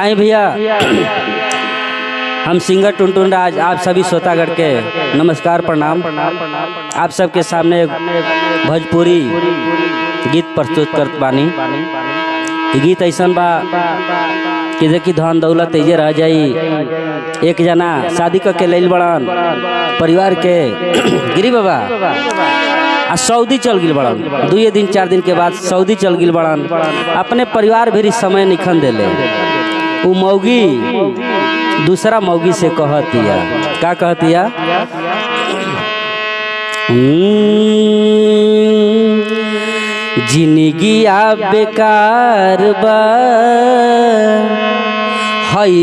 आए भैया, हम सिंगर टुनटुन राज आप सभी श्रोतागढ़ के नमस्कार प्रणाम। आप सबके सामने एक भोजपुरी गीत प्रस्तुत करत बानी। गीत ऐसन बा कि देखी धन दौलत ऐजे रह जाई। एक जना शादी करके लेल बड़न परिवार के गिरी बाबा आ सऊदी चल गिल बड़न। 2 दिन 4 दिन के बाद सऊदी चल गिल बड़न। अपने परिवार भी समय निखन देले। उ मौगी दूसरा मौगी से कहतिया, का कहतिया? जिंदगी आ बेकार बा हई,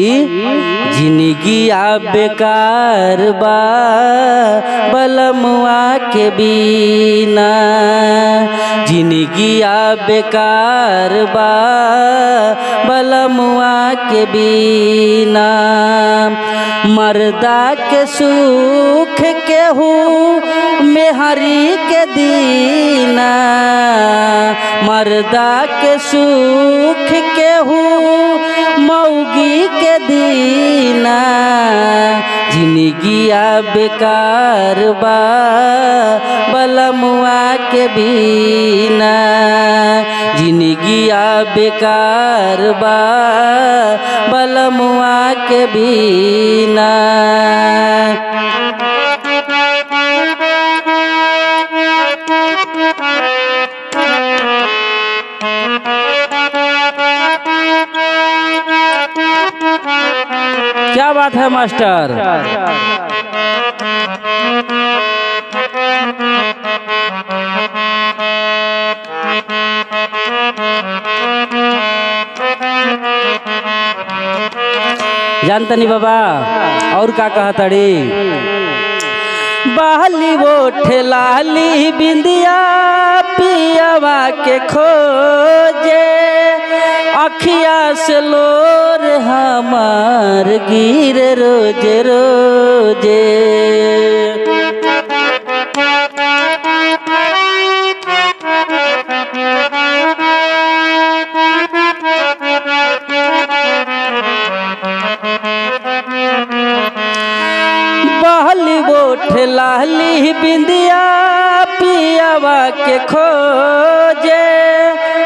जिंदगी आ बेकार बा बलमुआ के बिना। जिंदगी आ बेकार बा बलमुआ के बिना। मर्दा के सुख केहू मेहरी के दीना। मर्दा के सुख केहू मौगी के दीना। जिंदगी आ बेकार बा बलमुआ के बिना। जिंदगी आ बेकार बा बलमुआ के बिना। क्या बात है मास्टर? जानता नहीं बाबा और का कहतड़ी? बहली वो ठेलाली बिंदिया पियावा के खोजे। अखिया से लोर हमार गिर रोजे रोजे। बहली बोठ लाली बिंदिया पियावा के खोजे।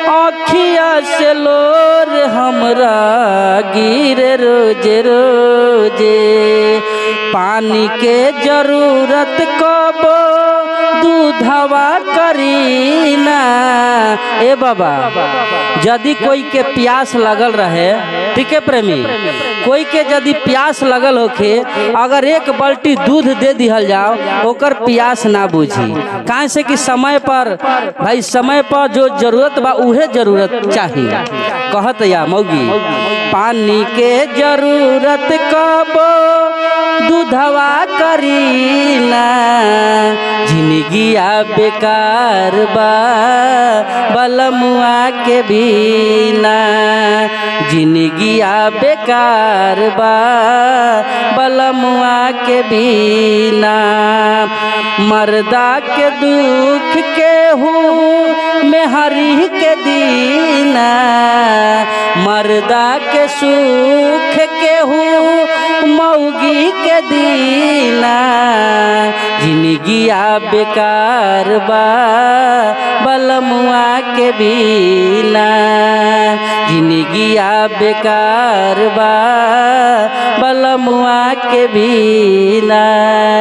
अखिया से लोर हमरा गिर रोजे रोजे। पानी के जरूरत कबो दूधवा करीना। ए बाबा, यदि कोई के प्यास लगल रहे, ठीक है प्रेमी, कोई के यदि प्यास लगल होखे, अगर 1 बाल्टी दूध दे दिहल जाओ, ओकर प्यास ना बुझी। काहे से कि समय पर भाई, समय पर जो जरूरत बा उहे जरूरत चाहिए। कहत या मौगी, पानी के जरूरत कबो दूधवा करीना। जिंदगी आ बेकार बा बलमुआ के बिना। जिंदगी आ बेकार बा बलमुआ के बिना। मर्दा के दुख केहू मेहरी के दीना। मर्दा के सुख केहू मौगी के दीना। जिंदगी आ बेकार बा बलमुआ के बिना। जिंदगी आ बेकार बा बलमुआ के बिना।